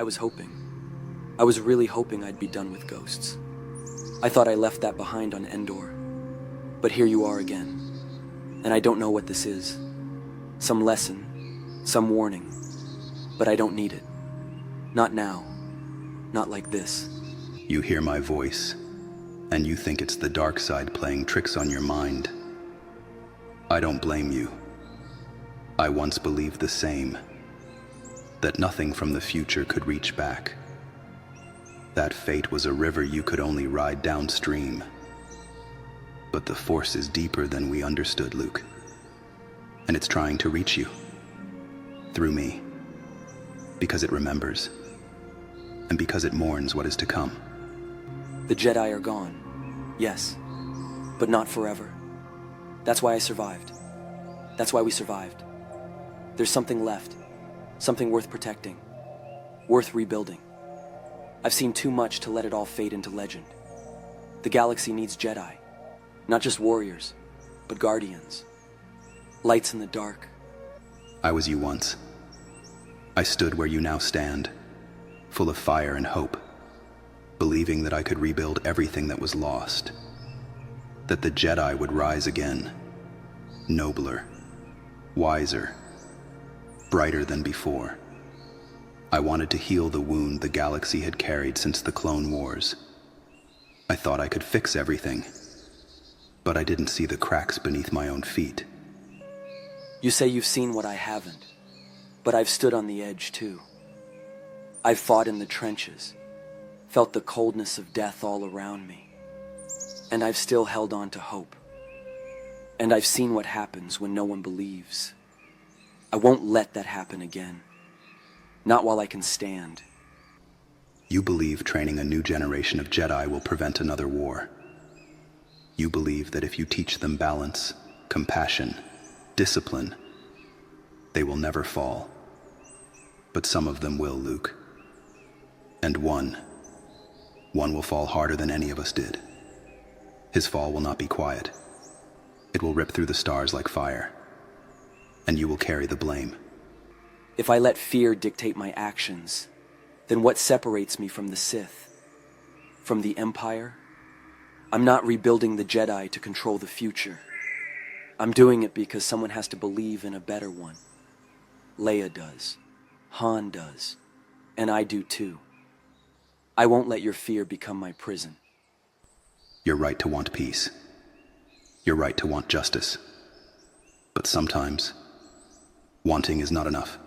I was hoping. I was really hoping I'd be done with ghosts. I thought I left that behind on Endor. But here you are again. And I don't know what this is. Some lesson, some warning. But I don't need it. Not now. Not like this. You hear my voice, and you think it's the dark side playing tricks on your mind. I don't blame you. I once believed the same, that nothing from the future could reach back. That fate was a river you could only ride downstream. But the force is deeper than we understood, Luke. And it's trying to reach you. Through me. Because it remembers. And because it mourns what is to come. The Jedi are gone. Yes. But not forever. That's why I survived. That's why we survived. There's something left. Something worth protecting. Worth rebuilding. I've seen too much to let it all fade into legend. The galaxy needs Jedi. Not just warriors, but guardians. Lights in the dark. I was you once. I stood where you now stand, full of fire and hope, believing that I could rebuild everything that was lost. That the Jedi would rise again, nobler, wiser, brighter than before. I wanted to heal the wound the galaxy had carried since the Clone Wars. I thought I could fix everything, but I didn't see the cracks beneath my own feet. You say you've seen what I haven't, but I've stood on the edge too. I've fought in the trenches, felt the coldness of death all around me, and I've still held on to hope. And I've seen what happens when no one believes. I won't let that happen again. Not while I can stand. You believe training a new generation of Jedi will prevent another war. You believe that if you teach them balance, compassion, discipline, they will never fall. But some of them will, Luke. And one will fall harder than any of us did. His fall will not be quiet. It will rip through the stars like fire. And you will carry the blame. If I let fear dictate my actions, then what separates me from the Sith? From the Empire? I'm not rebuilding the Jedi to control the future. I'm doing it because someone has to believe in a better one. Leia does. Han does. And I do too. I won't let your fear become my prison. You're right to want peace. You're right to want justice. But sometimes, wanting is not enough.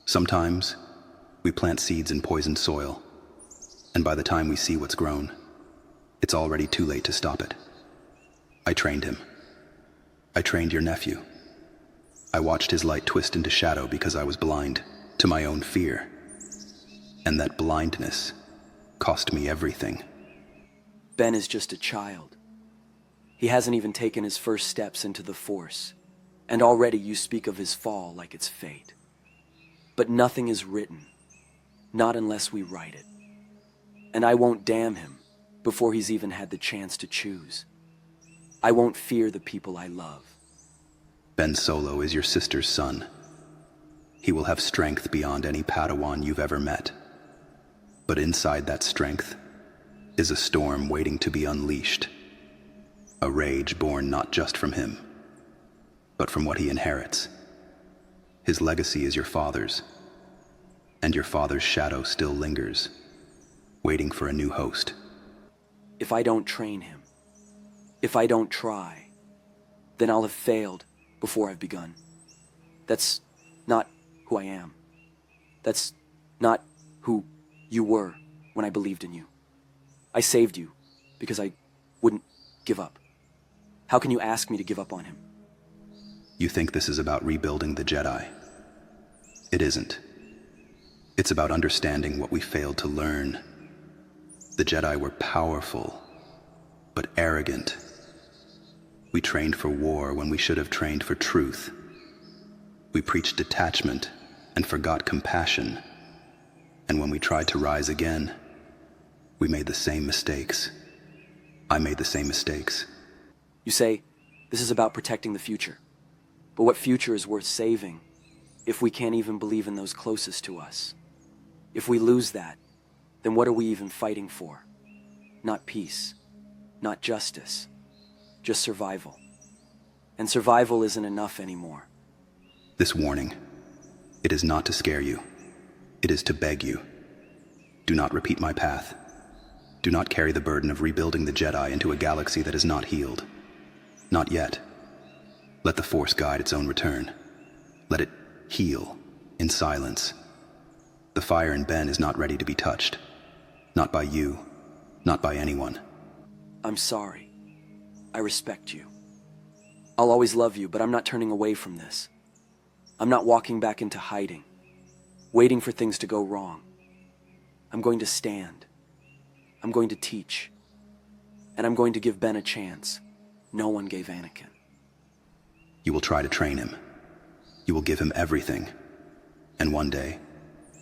Sometimes, we plant seeds in poisoned soil, and by the time we see what's grown, it's already too late to stop it. I trained him. I trained your nephew. I watched his light twist into shadow because I was blind to my own fear. And that blindness cost me everything. Ben is just a child. He hasn't even taken his first steps into the Force, and already you speak of his fall like it's fate. But nothing is written, not unless we write it. And I won't damn him before he's even had the chance to choose. I won't fear the people I love. Ben Solo is your sister's son. He will have strength beyond any Padawan you've ever met. But inside that strength is a storm waiting to be unleashed. A rage born not just from him, but from what he inherits. His legacy is your father's, and your father's shadow still lingers, waiting for a new host. If I don't train him, if I don't try, then I'll have failed before I've begun. That's not who I am. That's not who you were when I believed in you. I saved you because I wouldn't give up. How can you ask me to give up on him? You think this is about rebuilding the Jedi. It isn't. It's about understanding what we failed to learn. The Jedi were powerful, but arrogant. We trained for war when we should have trained for truth. We preached detachment and forgot compassion. And when we tried to rise again, we made the same mistakes. I made the same mistakes. You say, this is about protecting the future. But what future is worth saving if we can't even believe in those closest to us? If we lose that, then what are we even fighting for? Not peace, not justice, just survival. And survival isn't enough anymore. This warning, it is not to scare you. It is to beg you. Do not repeat my path. Do not carry the burden of rebuilding the Jedi into a galaxy that is not healed. Not yet. Let the Force guide its own return. Let it heal in silence. The fire in Ben is not ready to be touched. Not by you, not by anyone. I'm sorry. I respect you. I'll always love you, but I'm not turning away from this. I'm not walking back into hiding, waiting for things to go wrong. I'm going to stand. I'm going to teach. And I'm going to give Ben a chance no one gave Anakin. You will try to train him. You will give him everything. And one day,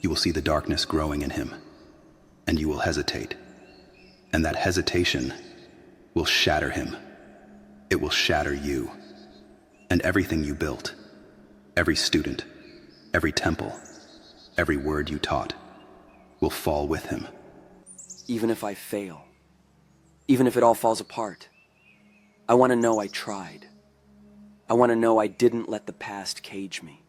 you will see the darkness growing in him. And you will hesitate. And that hesitation will shatter him. It will shatter you. And everything you built, every student, every temple, every word you taught, will fall with him. Even if I fail, even if it all falls apart, I want to know I tried. I want to know I didn't let the past cage me.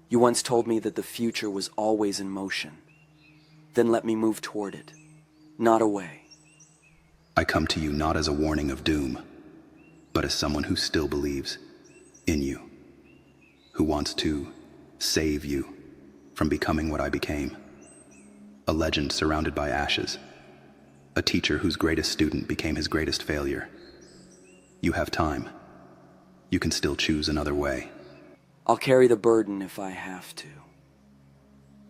You once told me that the future was always in motion. Then let me move toward it, not away. I come to you not as a warning of doom, but as someone who still believes in you, who wants to save you from becoming what I became. A legend surrounded by ashes, a teacher whose greatest student became his greatest failure. You have time. You can still choose another way. I'll carry the burden if I have to.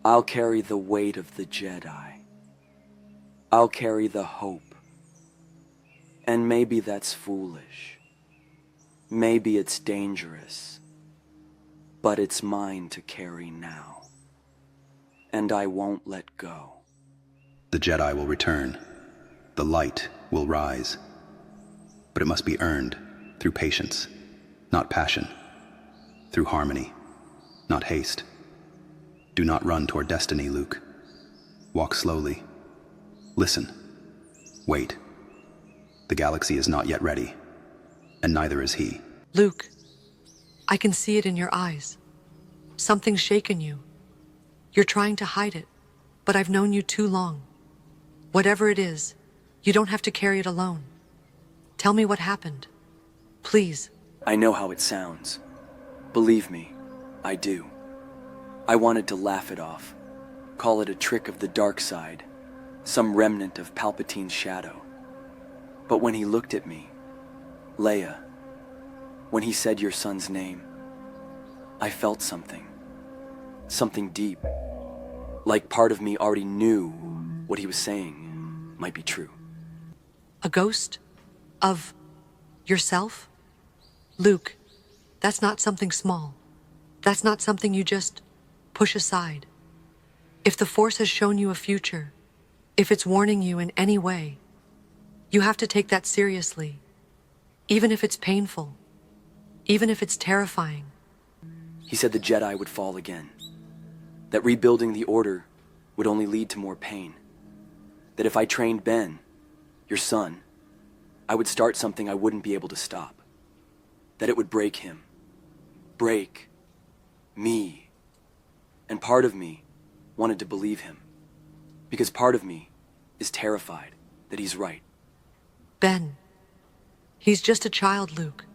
I'll carry the weight of the Jedi. I'll carry the hope. And maybe that's foolish. Maybe it's dangerous. But it's mine to carry now. And I won't let go. The Jedi will return. The light will rise. But it must be earned through patience, not passion. Through harmony, not haste. Do not run toward destiny, Luke. Walk slowly. Listen. Wait. The galaxy is not yet ready, and neither is he. Luke, I can see it in your eyes. Something's shaken you. You're trying to hide it, but I've known you too long. Whatever it is, you don't have to carry it alone. Tell me what happened. Please. I know how it sounds. Believe me, I do. I wanted to laugh it off, call it a trick of the dark side, some remnant of Palpatine's shadow. But when he looked at me, Leia, when he said your son's name, I felt something deep, like part of me already knew what he was saying might be true. A ghost of yourself? Luke, that's not something small. That's not something you just push aside. If the Force has shown you a future, if it's warning you in any way, you have to take that seriously, even if it's painful, even if it's terrifying. He said the Jedi would fall again, that rebuilding the Order would only lead to more pain, that if I trained Ben, your son, I would start something I wouldn't be able to stop, that it would break him, break me. And part of me wanted to believe him, because part of me is terrified that he's right. Ben, he's just a child, Luke.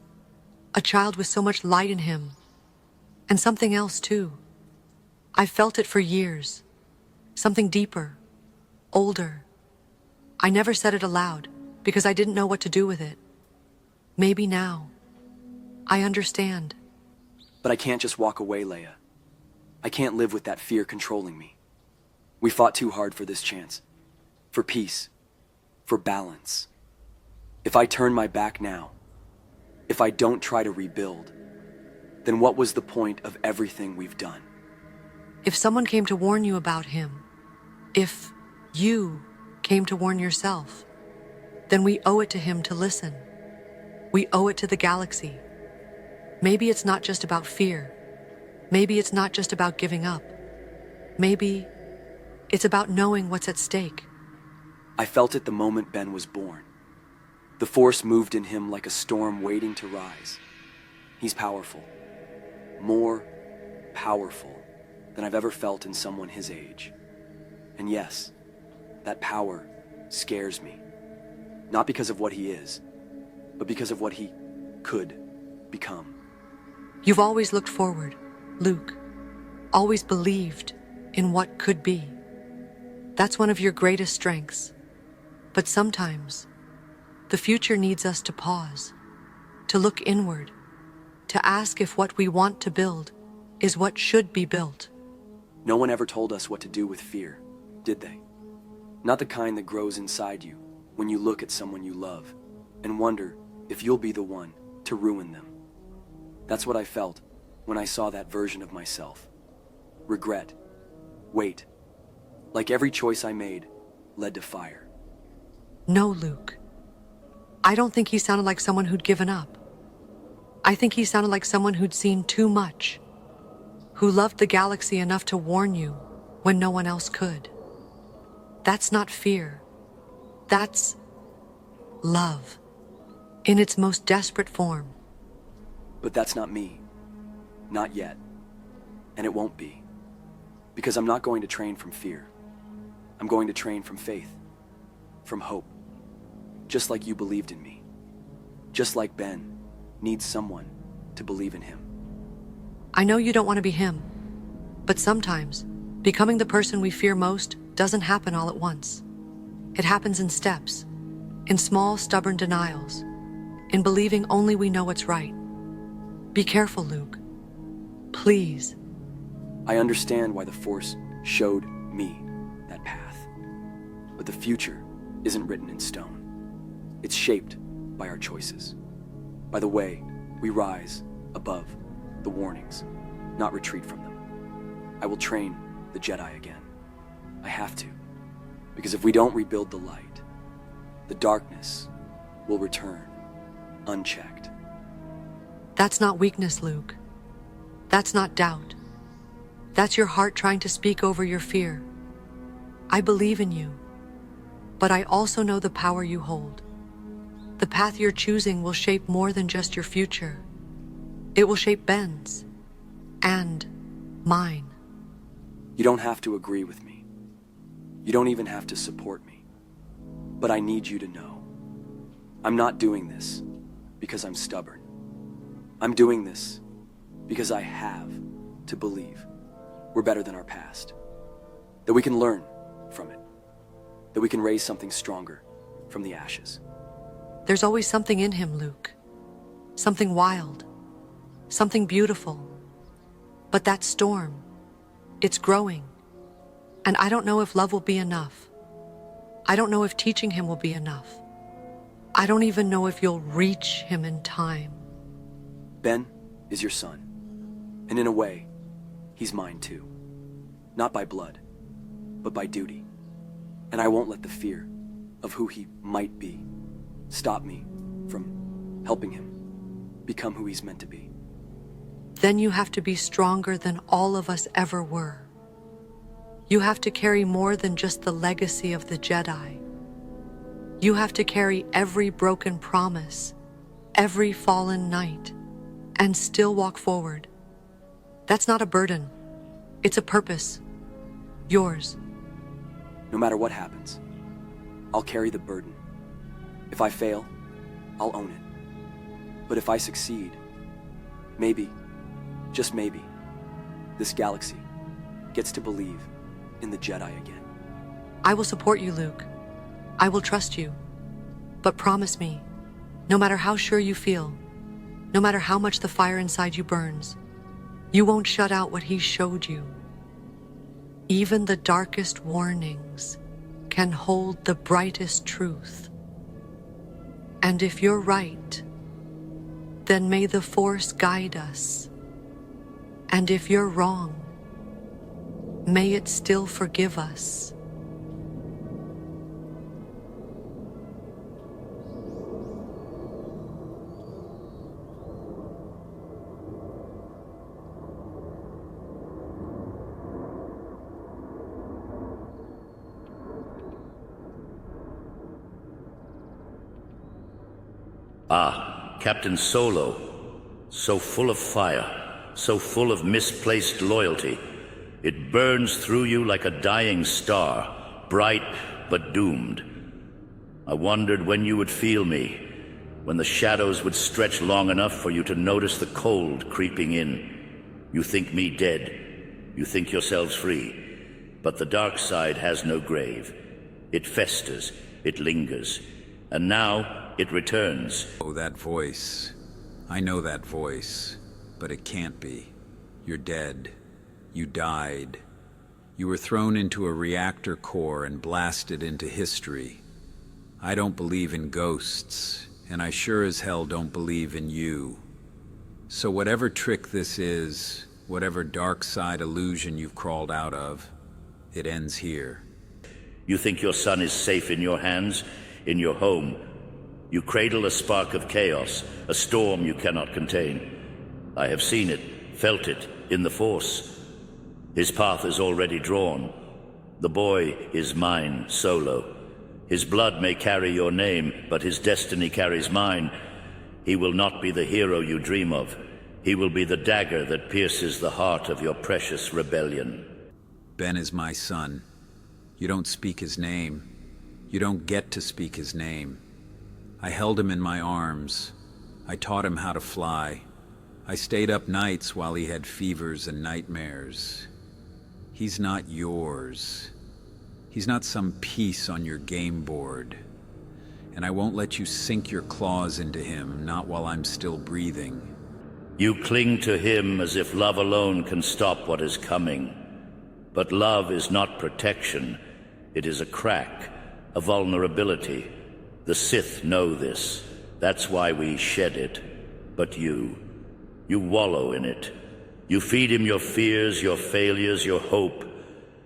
A child with so much light in him. And something else, too. I felt it for years. Something deeper, older. I never said it aloud because I didn't know what to do with it. Maybe now. I understand. But I can't just walk away, Leia. I can't live with that fear controlling me. We fought too hard for this chance. For peace. For balance. If I turn my back now, if I don't try to rebuild, then what was the point of everything we've done? If someone came to warn you about him, if you came to warn yourself, then we owe it to him to listen. We owe it to the galaxy. Maybe it's not just about fear. Maybe it's not just about giving up. Maybe It's about knowing what's at stake. I felt it the moment Ben was born. The Force moved in him like a storm waiting to rise. He's powerful. More powerful than I've ever felt in someone his age. And yes, that power scares me. Not because of what he is, but because of what he could become. You've always looked forward, Luke. Always believed in what could be. That's one of your greatest strengths. But sometimes, the future needs us to pause, to look inward, to ask if what we want to build is what should be built. No one ever told us what to do with fear, did they? Not the kind that grows inside you when you look at someone you love and wonder if you'll be the one to ruin them. That's what I felt when I saw that version of myself. Regret. Weight. Like every choice I made led to fire. No, Luke. I don't think he sounded like someone who'd given up. I think he sounded like someone who'd seen too much, who loved the galaxy enough to warn you when no one else could. That's not fear. That's love, in its most desperate form. But that's not me. Not yet. And it won't be. Because I'm not going to train from fear. I'm going to train from faith, from hope. Just like you believed in me. Just like Ben needs someone to believe in him. I know you don't want to be him, but sometimes becoming the person we fear most doesn't happen all at once. It happens in steps, in small, stubborn denials, in believing only we know what's right. Be careful, Luke. Please. I understand why the Force showed me that path. But the future isn't written in stone. It's shaped by our choices, by the way we rise above the warnings, not retreat from them. I will train the Jedi again. I have to, because if we don't rebuild the light, the darkness will return unchecked. That's not weakness, Luke. That's not doubt. That's your heart trying to speak over your fear. I believe in you, but I also know the power you hold. The path you're choosing will shape more than just your future. It will shape Ben's and mine. You don't have to agree with me. You don't even have to support me. But I need you to know, I'm not doing this because I'm stubborn. I'm doing this because I have to believe we're better than our past. That we can learn from it. That we can raise something stronger from the ashes. There's always something in him, Luke. Something wild. Something beautiful. But that storm, it's growing. And I don't know if love will be enough. I don't know if teaching him will be enough. I don't even know if you'll reach him in time. Ben is your son. And in a way, he's mine too. Not by blood, but by duty. And I won't let the fear of who he might be stop me from helping him become who he's meant to be. Then you have to be stronger than all of us ever were. You have to carry more than just the legacy of the Jedi. You have to carry every broken promise, every fallen knight, and still walk forward. That's not a burden. It's a purpose. Yours. No matter what happens, I'll carry the burden. If I fail, I'll own it. But if I succeed, maybe, just maybe, this galaxy gets to believe in the Jedi again. I will support you, Luke. I will trust you. But promise me, no matter how sure you feel, no matter how much the fire inside you burns, you won't shut out what he showed you. Even the darkest warnings can hold the brightest truth. And if you're right, then may the Force guide us. And if you're wrong, may it still forgive us. Ah, Captain Solo. So full of fire, so full of misplaced loyalty. It burns through you like a dying star, bright but doomed. I wondered when you would feel me, when the shadows would stretch long enough for you to notice the cold creeping in. You think me dead. You think yourselves free. But the dark side has no grave. It festers, it lingers, and now it returns. Oh, that voice. I know that voice, but it can't be. You're dead. You died. You were thrown into a reactor core and blasted into history. I don't believe in ghosts, and I sure as hell don't believe in you. So whatever trick this is, whatever dark side illusion you've crawled out of, it ends here. You think your son is safe in your hands, in your home. You cradle a spark of chaos, a storm you cannot contain. I have seen it, felt it, in the Force. His path is already drawn. The boy is mine, Solo. His blood may carry your name, but his destiny carries mine. He will not be the hero you dream of. He will be the dagger that pierces the heart of your precious rebellion. Ben is my son. You don't speak his name. You don't get to speak his name. I held him in my arms. I taught him how to fly. I stayed up nights while he had fevers and nightmares. He's not yours. He's not some piece on your game board. And I won't let you sink your claws into him, not while I'm still breathing. You cling to him as if love alone can stop what is coming. But love is not protection. It is a crack, a vulnerability. The Sith know this. That's why we shed it. But you wallow in it. You feed him your fears, your failures, your hope.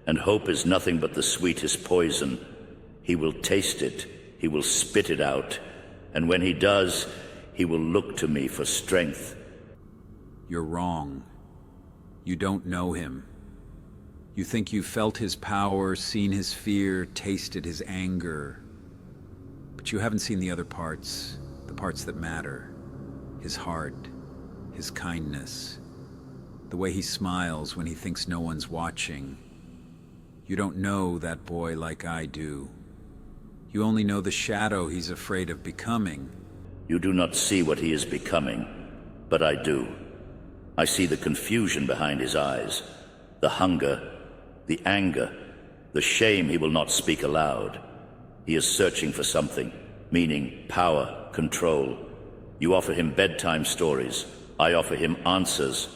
And hope is nothing but the sweetest poison. He will taste it. He will spit it out. And when he does, he will look to me for strength. You're wrong. You don't know him. You think you felt his power, seen his fear, tasted his anger. But you haven't seen the other parts, the parts that matter. His heart, his kindness, the way he smiles when he thinks no one's watching. You don't know that boy like I do. You only know the shadow he's afraid of becoming. You do not see what he is becoming, but I do. I see the confusion behind his eyes, the hunger, the anger, the shame he will not speak aloud. He is searching for something, meaning, power, control. You offer him bedtime stories. I offer him answers.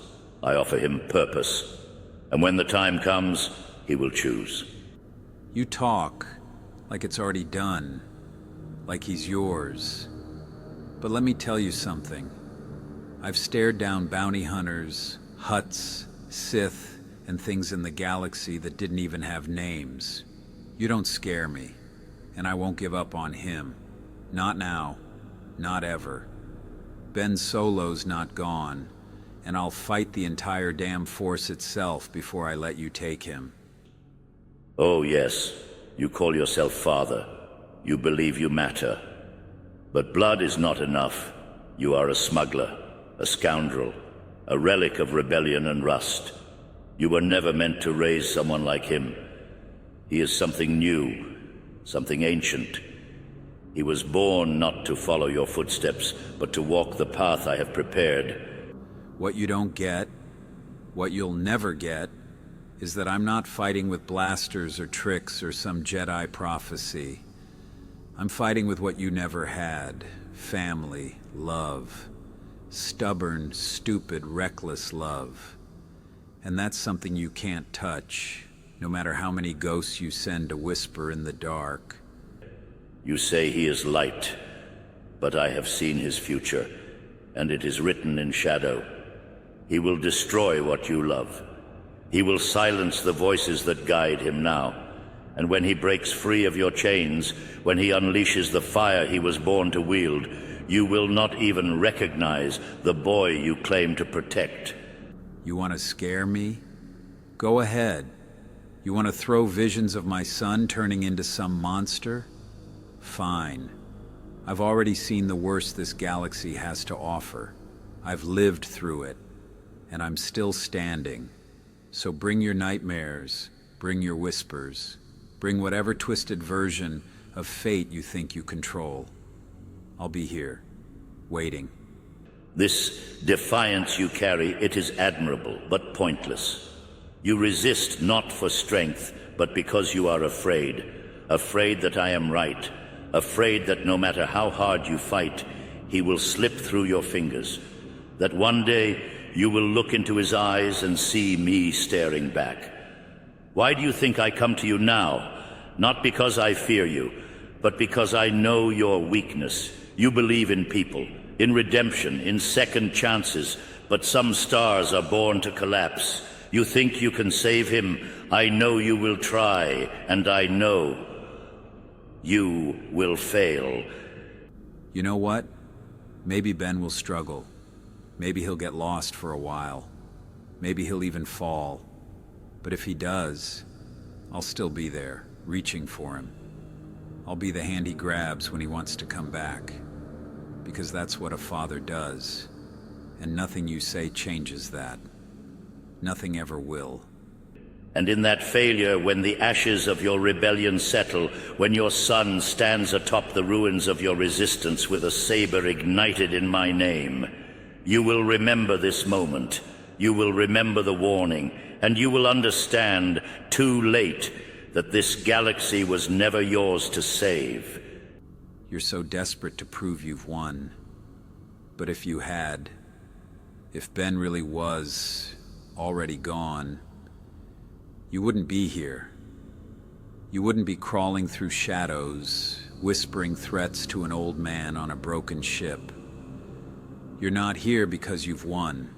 I offer him purpose. And when the time comes, he will choose. You talk like it's already done, like he's yours. But let me tell you something. I've stared down bounty hunters, Hutts, Sith, and things in the galaxy that didn't even have names. You don't scare me, and I won't give up on him. Not now, not ever. Ben Solo's not gone, and I'll fight the entire damn Force itself before I let you take him. Oh yes, you call yourself father. You believe you matter. But blood is not enough. You are a smuggler, a scoundrel, a relic of rebellion and rust. You were never meant to raise someone like him. He is something new, something ancient. He was born not to follow your footsteps, but to walk the path I have prepared. What you don't get, what you'll never get, is that I'm not fighting with blasters or tricks or some Jedi prophecy. I'm fighting with what you never had. Family, love. Stubborn, stupid, reckless love. And that's something you can't touch, no matter how many ghosts you send to whisper in the dark. You say he is light, but I have seen his future, and it is written in shadow. He will destroy what you love. He will silence the voices that guide him now. And when he breaks free of your chains, when he unleashes the fire he was born to wield, you will not even recognize the boy you claim to protect. You want to scare me? Go ahead. You want to throw visions of my son turning into some monster? Fine. I've already seen the worst this galaxy has to offer. I've lived through it, and I'm still standing. So bring your nightmares, bring your whispers, bring whatever twisted version of fate you think you control. I'll be here, waiting. This defiance you carry, it is admirable, but pointless. You resist not for strength, but because you are afraid. Afraid that I am right. Afraid that no matter how hard you fight, he will slip through your fingers. That one day you will look into his eyes and see me staring back. Why do you think I come to you now? Not because I fear you, but because I know your weakness. You believe in people, in redemption, in second chances, but some stars are born to collapse. You think you can save him. I know you will try, and I know you will fail. You know what? Maybe Ben will struggle. Maybe he'll get lost for a while. Maybe he'll even fall. But if he does, I'll still be there, reaching for him. I'll be the hand he grabs when he wants to come back. Because that's what a father does. And nothing you say changes that. Nothing ever will. And in that failure, when the ashes of your rebellion settle, when your son stands atop the ruins of your resistance with a saber ignited in my name, you will remember this moment. You will remember the warning, and you will understand, too late, that this galaxy was never yours to save. You're so desperate to prove you've won. But if you had, if Ben really was already gone, you wouldn't be here. You wouldn't be crawling through shadows, whispering threats to an old man on a broken ship. You're not here because you've won.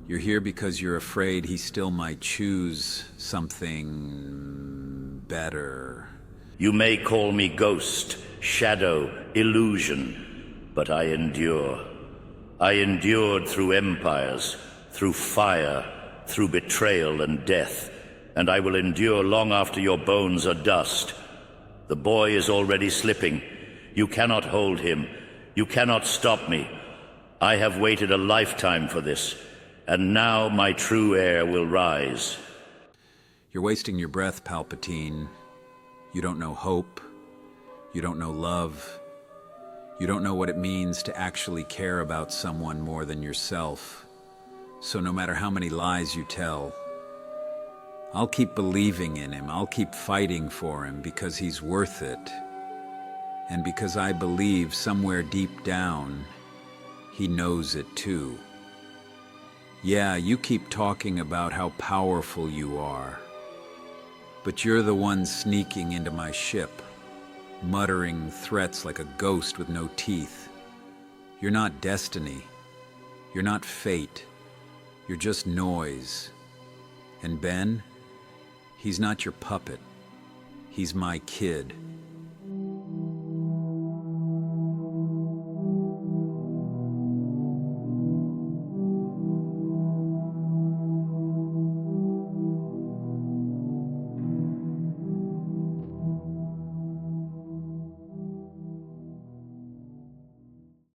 You're here because you're afraid he still might choose something better. You may call me ghost, shadow, illusion, but I endure. I endured through empires, through fire, through betrayal and death, and I will endure long after your bones are dust. The boy is already slipping. You cannot hold him. You cannot stop me. I have waited a lifetime for this, and now my true heir will rise. You're wasting your breath, Palpatine. You don't know hope. You don't know love. You don't know what it means to actually care about someone more than yourself. So no matter how many lies you tell, I'll keep believing in him. I'll keep fighting for him because he's worth it. And because I believe somewhere deep down, he knows it too. Yeah, you keep talking about how powerful you are. But you're the one sneaking into my ship, muttering threats like a ghost with no teeth. You're not destiny. You're not fate. You're just noise. And Ben, he's not your puppet. He's my kid.